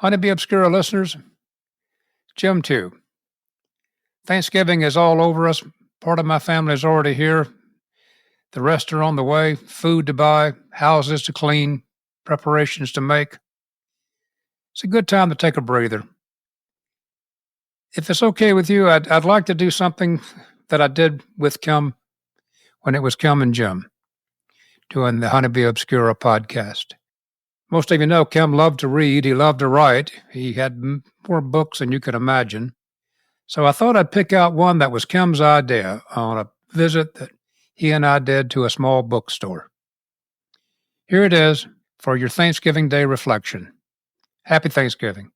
Honeybee Obscura listeners, Jim too. Thanksgiving is all over us. Part of my family is already here. The rest are on the way. Food to buy, houses to clean, preparations to make. It's a good time to take a breather. If it's okay with you, I'd like to do something that I did with Kim when it was Kim and Jim doing the Honeybee Obscura podcast. Most of you know Kim loved to read. He loved to write. He had more books than you could imagine. So I thought I'd pick out one that was Kim's idea on a visit that he and I did to a small bookstore. Here it is for your Thanksgiving Day reflection. Happy Thanksgiving.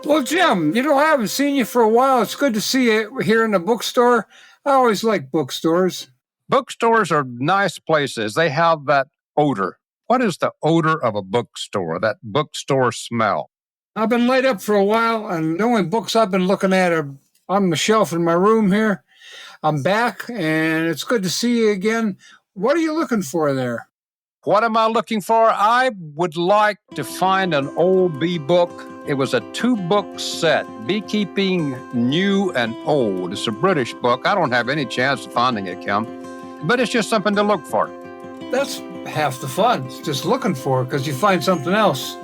Well, Jim, I haven't seen you for a while. It's good to see you here in the bookstore. I always like bookstores. Bookstores are nice places. They have that odor. What is the odor of a bookstore, that bookstore smell? I've been laid up for a while, and the only books I've been looking at are on the shelf in my room here. I'm back, and it's good to see you again. What are you looking for there? What am I looking for? I would like to find an old bee book. It was a 2-book set, Beekeeping New and Old. It's a British book. I don't have any chance of finding it, Kim, but it's just something to look for. That's half the fun. It's just looking for it because you find something else.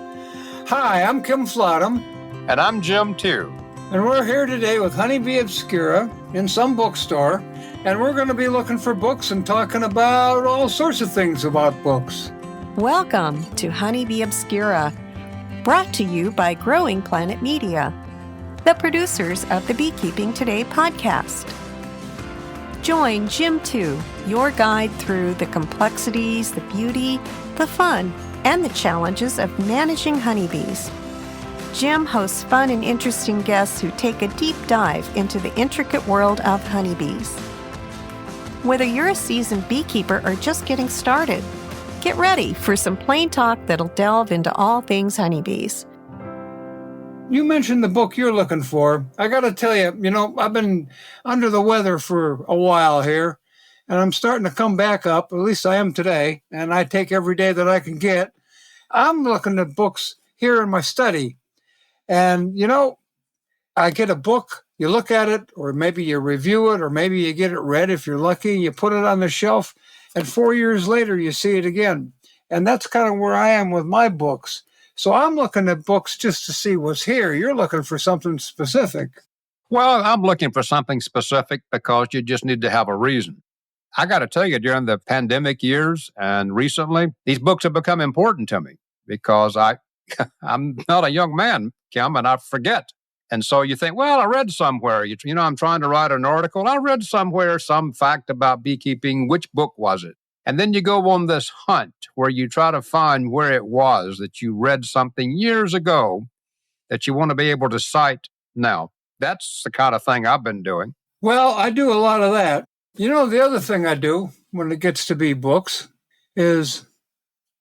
Hi, I'm Kim Flottum. And I'm Jim, too. And we're here today with Honeybee Obscura in some bookstore. And we're going to be looking for books and talking about all sorts of things about books. Welcome to Honeybee Obscura, brought to you by Growing Planet Media, the producers of the Beekeeping Today podcast. Join Jim 2, your guide through the complexities, the beauty, the fun, and the challenges of managing honeybees. Jim hosts fun and interesting guests who take a deep dive into the intricate world of honeybees. Whether you're a seasoned beekeeper or just getting started, get ready for some plain talk that'll delve into all things honeybees. You mentioned the book you're looking for. I got to tell you, I've been under the weather for a while here, and I'm starting to come back up. At least I am today, and I take every day that I can get. I'm looking at books here in my study, and, I get a book, you look at it, or maybe you review it, or maybe you get it read if you're lucky, you put it on the shelf, and 4 years later you see it again. And that's kind of where I am with my books. So I'm looking at books just to see what's here. You're looking for something specific. Well, I'm looking for something specific because you just need to have a reason. I got to tell you, during the pandemic years and recently, these books have become important to me because I'm not a young man, Kim, and I forget. And so you think, well, I read somewhere, I'm trying to write an article. I read somewhere some fact about beekeeping. Which book was it? And then you go on this hunt where you try to find where it was that you read something years ago that you want to be able to cite now. That's the kind of thing I've been doing. Well, I do a lot of that. The other thing I do when it gets to be books is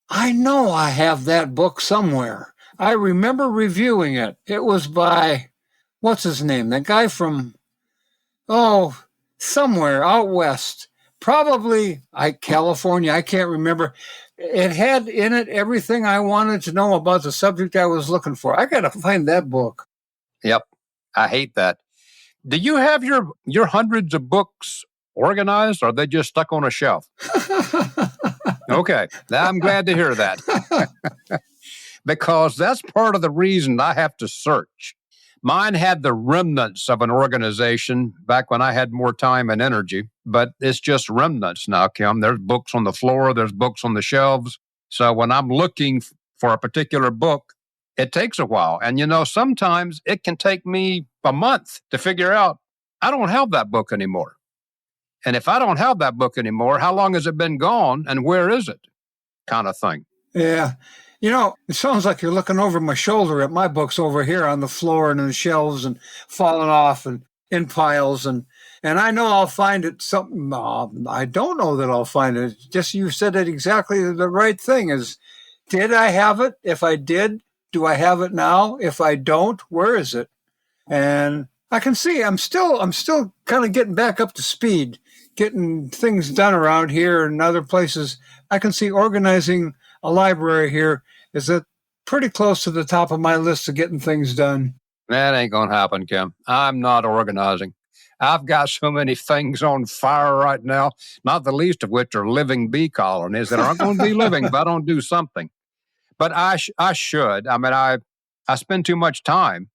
I know I have that book somewhere. I remember reviewing it. It was by, what's his name? That guy from, somewhere out west. Probably California. I can't remember. It had in it everything I wanted to know about the subject I was looking for. I got to find that book. Yep. I hate that. Do you have your hundreds of books organized, or are they just stuck on a shelf? Okay. I'm glad to hear that. Because that's part of the reason I have to search. Mine had the remnants of an organization back when I had more time and energy, but it's just remnants now, Kim. There's books on the floor, there's books on the shelves. So when I'm looking for a particular book, it takes a while. And, sometimes it can take me a month to figure out I don't have that book anymore. And if I don't have that book anymore, how long has it been gone and where is it? Kind of thing. Yeah. It sounds like you're looking over my shoulder at my books over here on the floor and in the shelves and falling off and in piles. And I know I'll find it something. I don't know that I'll find it. Just you said it exactly the right thing is, did I have it? If I did, do I have it now? If I don't, where is it? And I can see I'm still kind of getting back up to speed, getting things done around here and other places. I can see organizing a library here is a pretty close to the top of my list of getting things done. That ain't going to happen, Kim. I'm not organizing. I've got so many things on fire right now, not the least of which are living bee colonies that aren't going to be living if I don't do something. But I should. I mean, I spend too much time.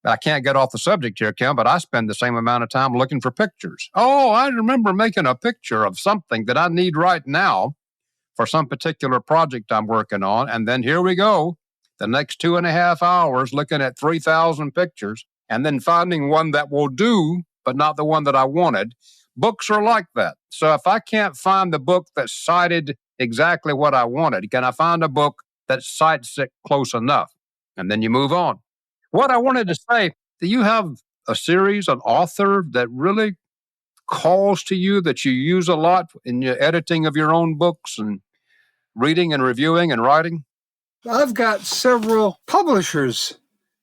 I can't get off the subject here, Kim, but I spend the same amount of time looking for pictures. Oh, I remember making a picture of something that I need right now for some particular project I'm working on. And then here we go, the next 2.5 hours looking at 3,000 pictures and then finding one that will do, but not the one that I wanted. Books are like that. So if I can't find the book that cited exactly what I wanted, can I find a book that cites it close enough? And then you move on. What I wanted to say, do you have a series, an author that really calls to you that you use a lot in your editing of your own books and reading and reviewing and writing? I've got several publishers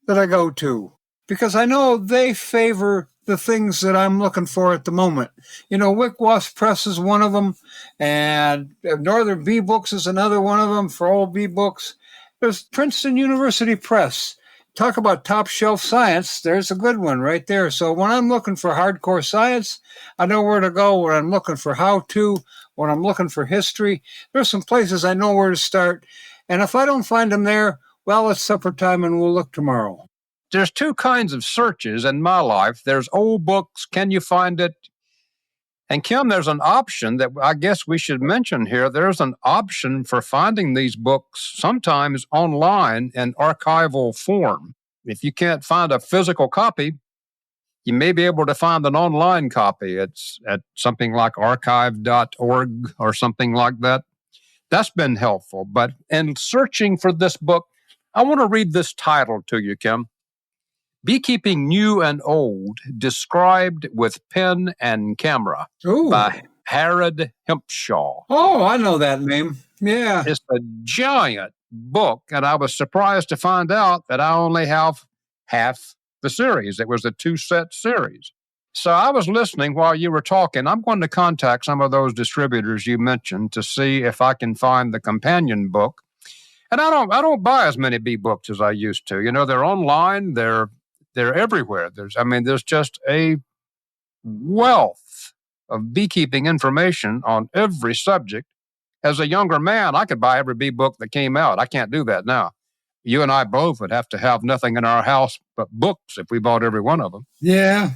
that I go to because I know they favor the things that I'm looking for at the moment. You know, Wickwasp Press is one of them, and Northern Bee Books is another one of them for old bee books. There's Princeton University Press. Talk about top shelf science. There's a good one right there. So when I'm looking for hardcore science, I know where to go. When I'm looking for how-to, when I'm looking for history, there's some places I know where to start. And if I don't find them there, well, it's supper time and we'll look tomorrow. There's two kinds of searches in my life. There's old books. Can you find it? And Kim, there's an option that I guess we should mention here. There's an option for finding these books sometimes online in archival form. If you can't find a physical copy, you may be able to find an online copy. It's at something like archive.org or something like that. That's been helpful. But in searching for this book, I want to read this title to you, Kim. Beekeeping New and Old, Described with Pen and Camera. Ooh. By Harold Hempshaw. Oh, I know that name. Yeah. It's a giant book, and I was surprised to find out that I only have half the series. It was a 2-set series. So I was listening while you were talking. I'm going to contact some of those distributors you mentioned to see if I can find the companion book. And I don't buy as many bee books as I used to. You know, they're online, they're everywhere. There's just a wealth of beekeeping information on every subject. As a younger man, I could buy every bee book that came out. I can't do that now. You and I both would have to have nothing in our house but books if we bought every one of them. Yeah.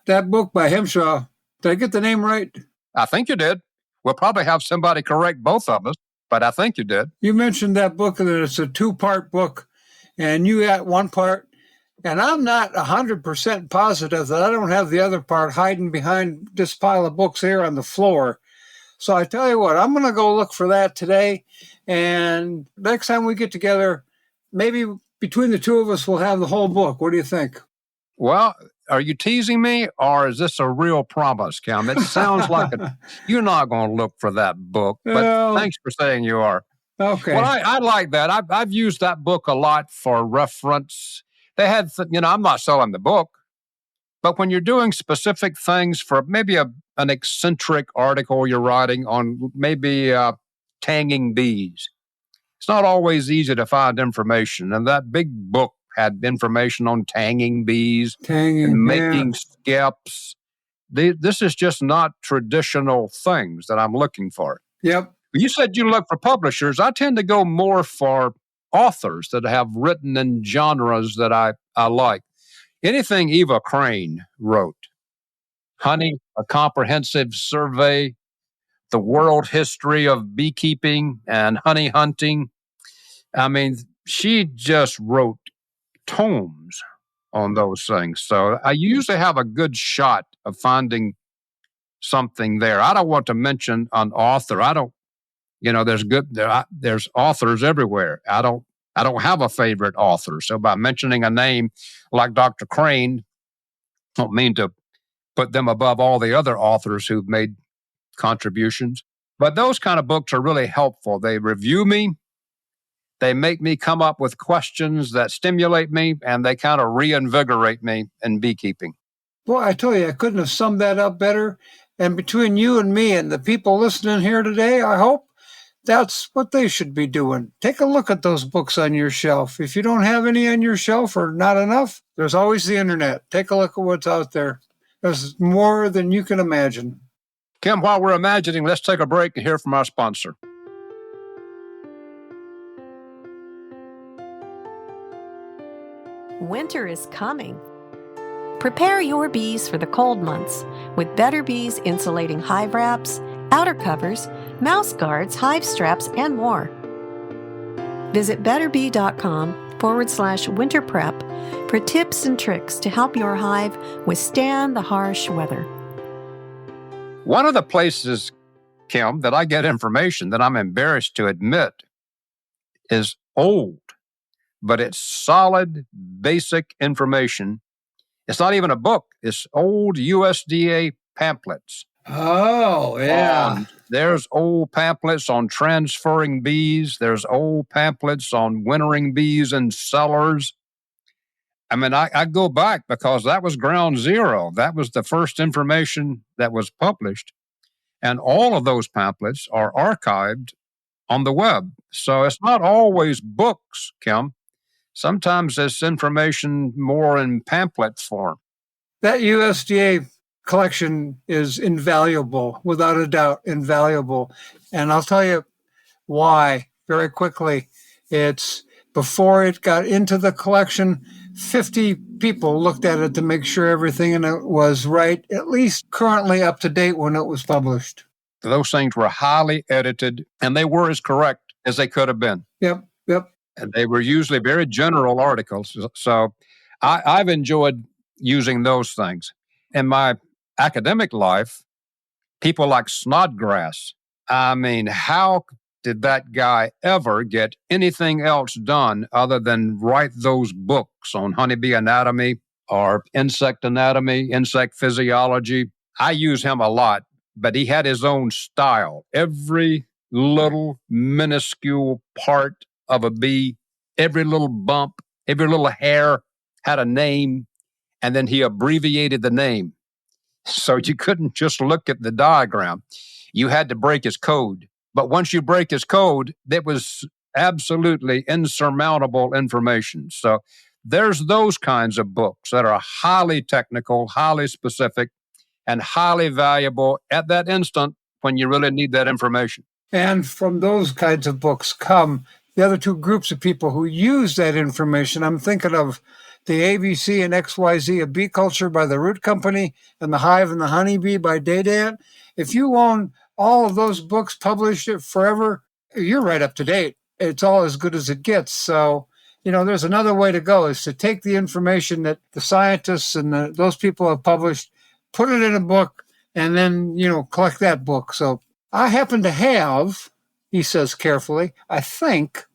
That book by Hempshaw, did I get the name right? I think you did. We'll probably have somebody correct both of us, but I think you did. You mentioned that book, that it's a 2-part book, and you got one part. And I'm not 100% positive that I don't have the other part hiding behind this pile of books here on the floor. So I tell you what, I'm going to go look for that today. And next time we get together, maybe between the two of us, we'll have the whole book. What do you think? Well, are you teasing me, or is this a real promise, Kim? It sounds like you're not going to look for that book, but thanks for saying you are. Okay. Well, I like that. I've used that book a lot for reference. They had, I'm not selling the book, but when you're doing specific things for maybe an eccentric article you're writing on maybe tanging bees, it's not always easy to find information. And that big book had information on tanging bees, and making skeps. This is just not traditional things that I'm looking for. Yep. You said you look for publishers. I tend to go more for authors that have written in genres that I like. Anything Eva Crane wrote, Honey, A Comprehensive Survey, The World History of Beekeeping and Honey Hunting. I mean, she just wrote tomes on those things. So I usually have a good shot of finding something there. I don't want to mention an author. There's authors everywhere. I don't have a favorite author. So by mentioning a name like Dr. Crane, I don't mean to put them above all the other authors who've made contributions. But those kind of books are really helpful. They review me. They make me come up with questions that stimulate me, and they kind of reinvigorate me in beekeeping. Boy, I tell you, I couldn't have summed that up better. And between you and me and the people listening here today, I hope That's what they should be doing. Take a look at those books on your shelf. If you don't have any on your shelf or not enough, there's always the internet. Take a look at what's out there. There's more than you can imagine. Kim, while we're imagining, let's take a break and hear from our sponsor. Winter is coming. Prepare your bees for the cold months with Better Bees insulating hive wraps, outer covers, mouse guards, hive straps, and more. Visit betterbee.com/winter prep for tips and tricks to help your hive withstand the harsh weather. One of the places, Kim, that I get information that I'm embarrassed to admit is old, but it's solid, basic information. It's not even a book. It's old USDA pamphlets. Oh, yeah. There's old pamphlets on transferring bees. There's old pamphlets on wintering bees in cellars. I mean, I go back because that was ground zero. That was the first information that was published. And all of those pamphlets are archived on the web. So it's not always books, Kim. Sometimes it's information more in pamphlet form. That USDA collection is invaluable, without a doubt, invaluable. And I'll tell you why very quickly. It's before it got into the collection, 50 people looked at it to make sure everything in it was right, at least currently up to date when it was published. Those things were highly edited, and they were as correct as they could have been. Yep. And they were usually very general articles. So I've enjoyed using those things. In my academic life, people like Snodgrass. I mean, how did that guy ever get anything else done other than write those books on honeybee anatomy or insect anatomy, insect physiology? I use him a lot, but he had his own style. Every little minuscule part of a bee, every little bump, every little hair had a name, and then he abbreviated the name. So you couldn't just look at the diagram. You had to break his code. But once you break his code, that was absolutely insurmountable information. So there's those kinds of books that are highly technical, highly specific, and highly valuable at that instant when you really need that information. And from those kinds of books come the other two groups of people who use that information. I'm thinking of the ABC and XYZ of Bee Culture by the Root Company and the Hive and the Honeybee by Daydant. If you own all of those books published forever, you're right up to date. It's all as good as it gets. So, there's another way to go, is to take the information that the scientists and those people have published, put it in a book, and then, collect that book. So I happen to have, he says carefully, I think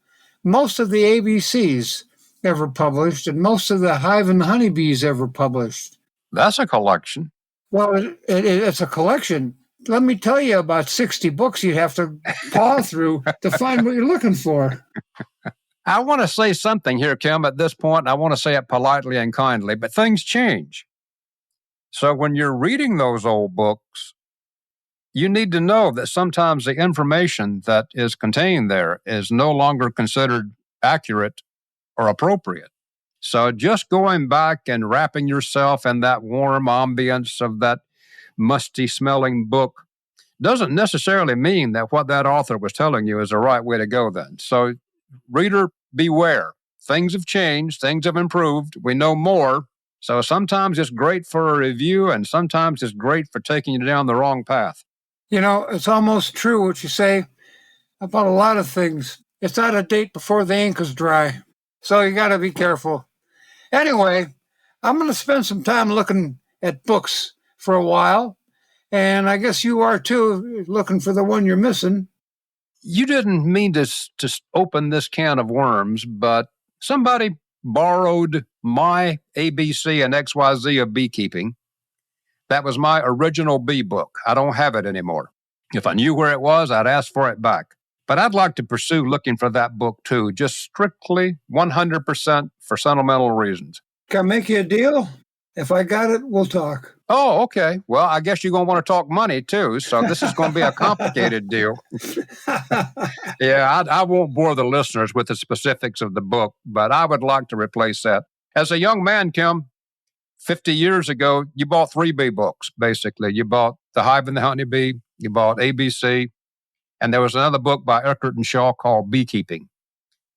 most of the ABCs ever published and most of the Hive and the Honeybees ever published. That's a collection. Well, it's a collection. Let me tell you about 60 books you'd have to paw through to find what you're looking for. I want to say something here, Kim, at this point. I want to say it politely and kindly, but things change. So when you're reading those old books, you need to know that sometimes the information that is contained there is no longer considered accurate or appropriate. So just going back and wrapping yourself in that warm ambience of that musty smelling book doesn't necessarily mean that what that author was telling you is the right way to go then. So reader, beware. Things have changed. Things have improved. We know more. So sometimes it's great for a review and sometimes it's great for taking you down the wrong path. It's almost true what you say about a lot of things. It's out of date before the ink is dry. So you got to be careful. Anyway, I'm going to spend some time looking at books for a while. And I guess you are too, looking for the one you're missing. You didn't mean to open this can of worms, but somebody borrowed my ABC and XYZ of beekeeping. That was my original bee book. I don't have it anymore. If I knew where it was, I'd ask for it back. But I'd like to pursue looking for that book too, just strictly 100% for sentimental reasons. Can I make you a deal? If I got it, we'll talk. Oh, okay. Well, I guess you're going to want to talk money too. So this is going to be a complicated deal. Yeah, I won't bore the listeners with the specifics of the book, but I would like to replace that. As a young man, Kim, 50 years ago, you bought 3 bee books, basically. You bought The Hive and the Honeybee, you bought ABC, and there was another book by Eckert and Shaw called Beekeeping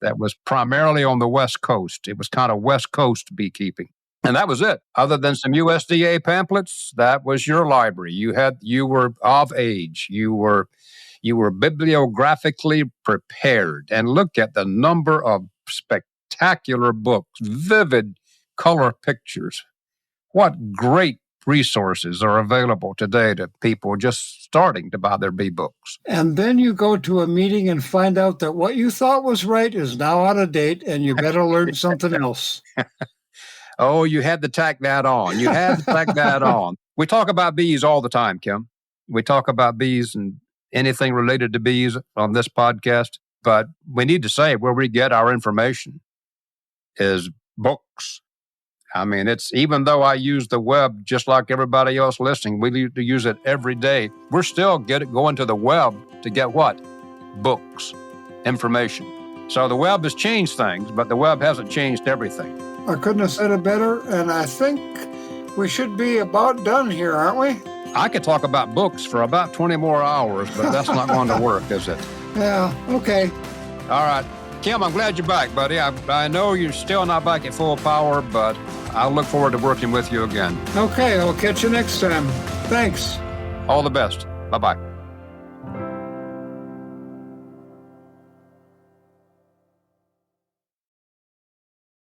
that was primarily on the West Coast. It was kind of West Coast beekeeping. And that was it. Other than some USDA pamphlets, that was your library. You were of age. You were bibliographically prepared. And look at the number of spectacular books, vivid color pictures. What great resources are available today to people just starting to buy their bee books. And then you go to a meeting and find out that what you thought was right is now out of date, and you better learn something else. Oh, you had to tack that on. You had to tack that on. We talk about bees all the time, Kim. We talk about bees and anything related to bees on this podcast, but we need to say where we get our information is books. I mean, it's even though I use the web just like everybody else listening, we need to use it every day. We're still going to the web to get what? Books, information. So the web has changed things, but the web hasn't changed everything. I couldn't have said it better, and I think we should be about done here, aren't we? I could talk about books for about 20 more hours, but that's not going to work, is it? Yeah, okay. All right. Kim, I'm glad you're back, buddy. I know you're still not back at full power, but I'll look forward to working with you again. Okay, I'll catch you next time. Thanks. All the best. Bye-bye.